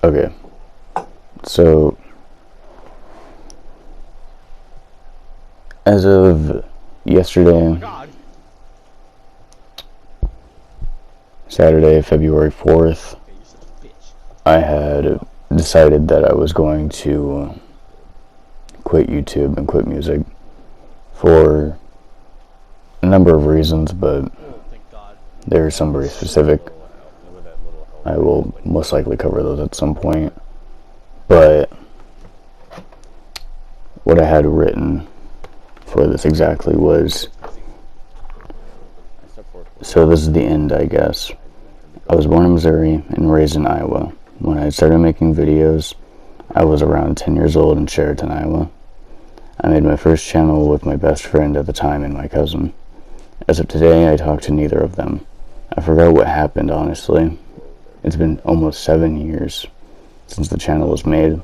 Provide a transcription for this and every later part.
Okay, so as of yesterday, Saturday, February 4th, I had decided that I was going to quit YouTube and quit music for a number of reasons, but there are some very specific. I will most likely cover those at some point, but what I had written for this exactly was, so this is the end, I guess. I was born in Missouri and raised in Iowa. When I started making videos, I was around 10 years old in Sheraton, Iowa. I made my first channel with my best friend at the time and my cousin. As of today, I talk to neither of them. I forgot what happened, honestly. It's been almost 7 years since the channel was made, and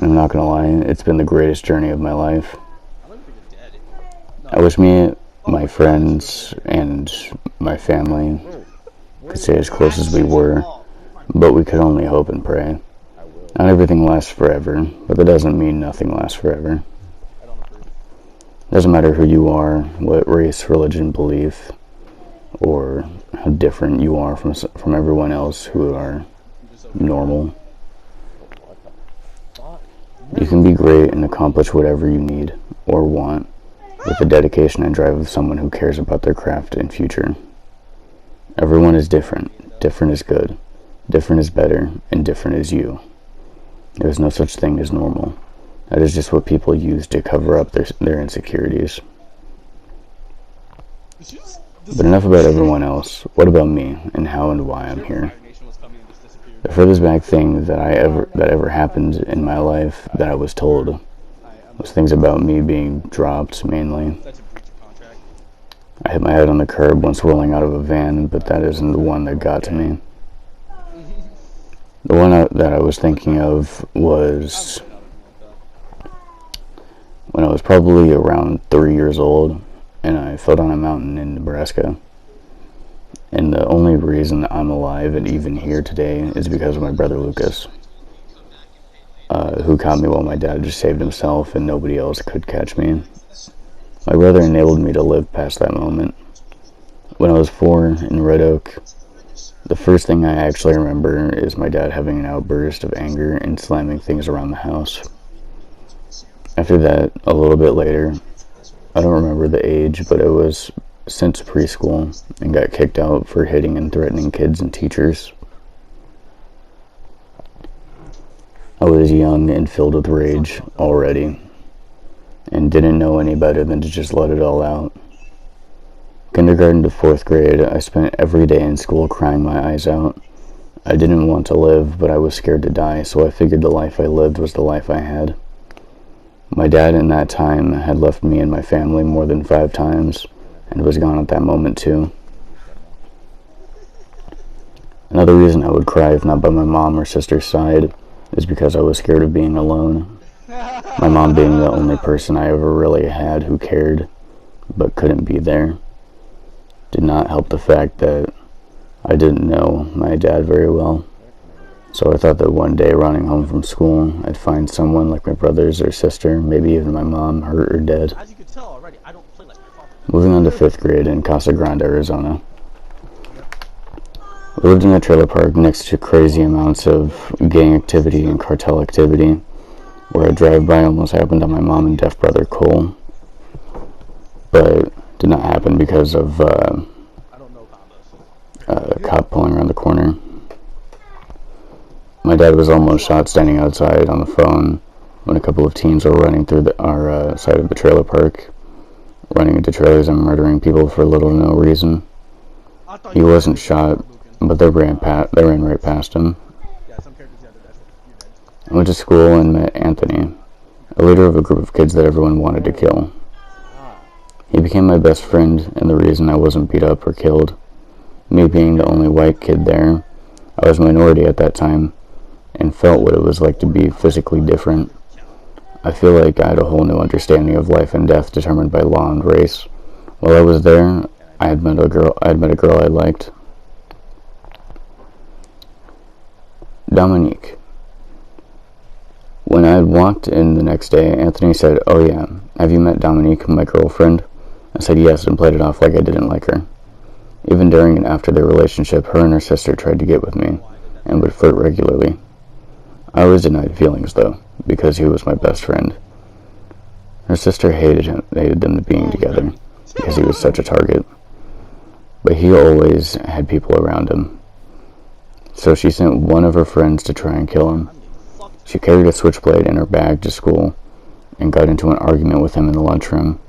I'm not gonna lie, it's been the greatest journey of my life. I wish me, my friends, and my family could stay as close as we were, but we could only hope and pray. Not everything lasts forever, but that doesn't mean nothing lasts forever. It doesn't matter who you are, what race, religion, belief, or how different you are from everyone else who are normal. You can be great and accomplish whatever you need or want with the dedication and drive of someone who cares about their craft and future. Everyone is different. Different is good. Different is better, and different is you. There is no such thing as normal. That is just what people use to cover up their insecurities. But enough about everyone else. What about me, and how and why I'm here? The furthest back thing that ever happened in my life that I was told was things about me being dropped, mainly. I hit my head on the curb once rolling out of a van, but that isn't the one that got to me. The one that I was thinking of was when I was probably around 3 years old, and I fell down a mountain in Nebraska. And the only reason I'm alive and even here today is because of my brother Lucas, who caught me while my dad just saved himself and nobody else could catch me. My brother enabled me to live past that moment. When I was 4 in Red Oak, the first thing I actually remember is my dad having an outburst of anger and slamming things around the house. After that, a little bit later, I don't remember the age, but it was since preschool, and got kicked out for hitting and threatening kids and teachers. I was young and filled with rage already, and didn't know any better than to just let it all out. Kindergarten to 4th grade, I spent every day in school crying my eyes out. I didn't want to live, but I was scared to die, so I figured the life I lived was the life I had. My dad in that time had left me and my family more than 5 times, and was gone at that moment too. Another reason I would cry if not by my mom or sister's side is because I was scared of being alone. My mom being the only person I ever really had who cared, but couldn't be there, did not help the fact that I didn't know my dad very well. So I thought that one day running home from school, I'd find someone like my brothers or sister, maybe even my mom, hurt or dead. Moving on to 5th grade in Casa Grande, Arizona. We lived in a trailer park next to crazy amounts of gang activity and cartel activity, where a drive-by almost happened on my mom and deaf brother Cole, but did not happen because of a cop pulling around the corner. My dad was almost shot standing outside on the phone when a couple of teens were running through our side of the trailer park, running into trailers and murdering people for little to no reason. He wasn't shot, but they ran right past him. I went to school and met Anthony, a leader of a group of kids that everyone wanted to kill. He became my best friend and the reason I wasn't beat up or killed. Me being the only white kid there, I was a minority at that time, and felt what it was like to be physically different. I feel like I had a whole new understanding of life and death determined by law and race. While I was there, I had met a girl I liked. Dominique. had walked in the next day, Anthony said, "Oh yeah, have you met Dominique, my girlfriend?" I said yes and played it off like I didn't like her. Even during and after their relationship, her and her sister tried to get with me and would flirt regularly. I always denied feelings, though, because he was my best friend. Her sister hated them being together because he was such a target. But he always had people around him. So she sent one of her friends to try and kill him. She carried a switchblade in her bag to school and got into an argument with him in the lunchroom.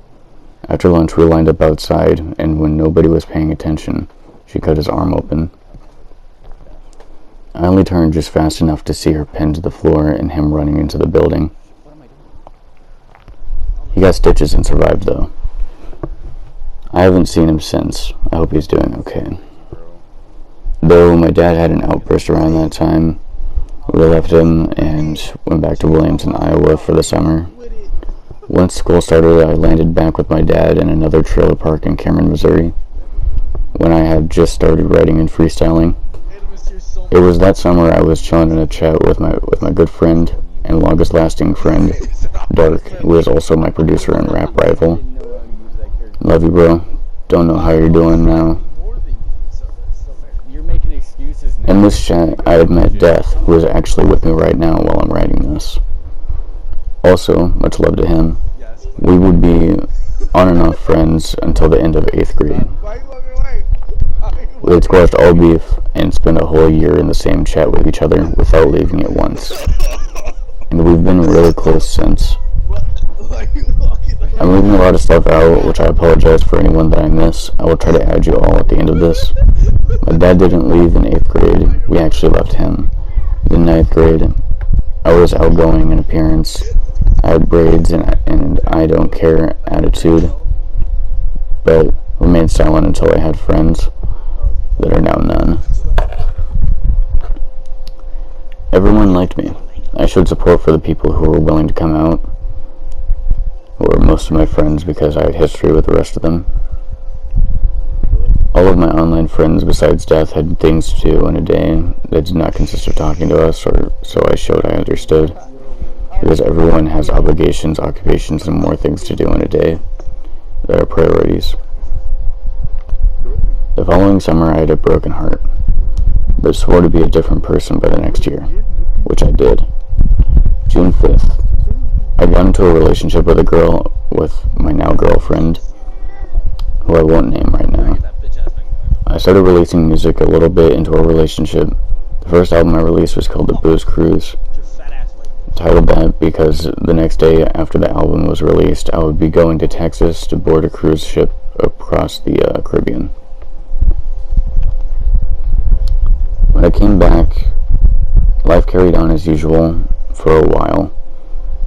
After lunch, we lined up outside, and when nobody was paying attention, she cut his arm open. I only turned just fast enough to see her pinned to the floor and him running into the building. He got stitches and survived, though. I haven't seen him since. I hope he's doing okay. Though my dad had an outburst around that time, we left him and went back to Williamson, Iowa for the summer. Once school started, I landed back with my dad in another trailer park in Cameron, Missouri, when I had just started writing and freestyling. It was that summer I was chilling in a chat with my good friend and longest lasting friend, Dark, who is also my producer and rap rival. Love you, bro. Don't know how you're doing now. In this chat, I had met Death, who is actually with me right now while I'm writing this. Also, much love to him. We would be on and off friends until the end of 8th grade. We had squashed all beef and spent a whole year in the same chat with each other without leaving it once. And we've been really close since. I'm leaving a lot of stuff out, which I apologize for anyone that I miss. I will try to add you all at the end of this. My dad didn't leave in 8th grade. We actually left him. In 9th grade, I was outgoing in appearance. I had braids and I don't care attitude, but remained silent until I had friends that are now none. Everyone liked me. I showed support for the people who were willing to come out, who were most of my friends because I had history with the rest of them. All of my online friends besides Death had things to do in a day that did not consist of talking to us, or so I showed I understood, because everyone has obligations, occupations, and more things to do in a day that are priorities. The following summer I had a broken heart, but swore to be a different person by the next year, which I did. June 5th, I got into a relationship with a girl, with my now girlfriend, who I won't name right now. I started releasing music a little bit into a relationship. The first album I released was called The Booze Cruise. Titled that because the next day after the album was released, I would be going to Texas to board a cruise ship across the Caribbean. When I came back, life carried on as usual for a while.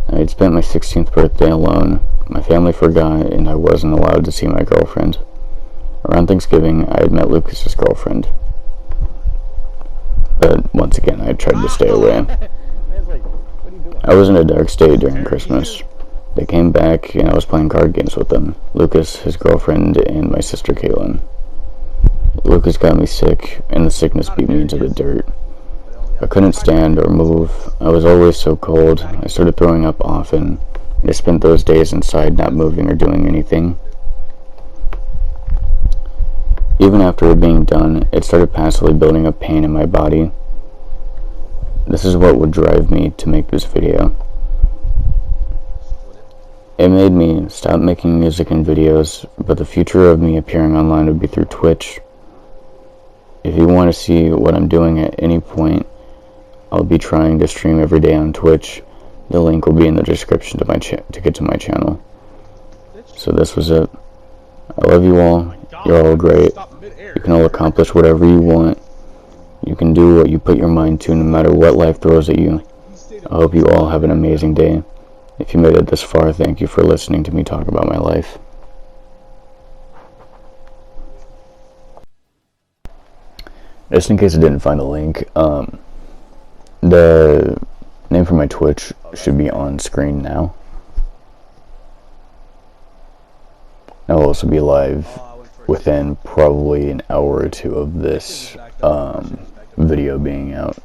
I had spent my 16th birthday alone. My family forgot, and I wasn't allowed to see my girlfriend. Around Thanksgiving, I had met Lucas's girlfriend. But once again, I tried to stay away. I was in a dark state during Christmas. They came back, and I was playing card games with them. Lucas, his girlfriend, and my sister Caitlin. Lucas got me sick, and the sickness beat me into the dirt. I couldn't stand or move. I was always so cold. I started throwing up often. I spent those days inside not moving or doing anything. Even after it being done, it started passively building up pain in my body. This is what would drive me to make this video. It made me stop making music and videos, but the future of me appearing online would be through Twitch. If you want to see what I'm doing at any point, I'll be trying to stream every day on Twitch. The link will be in the description to get to my channel. So this was it. I love you all. You're all great. You can all accomplish whatever you want. You can do what you put your mind to no matter what life throws at you. I hope you all have an amazing day. If you made it this far, thank you for listening to me talk about my life. Just in case I didn't find a link, the name for my Twitch should be on screen now. I will also be live within probably an hour or two of this video being out.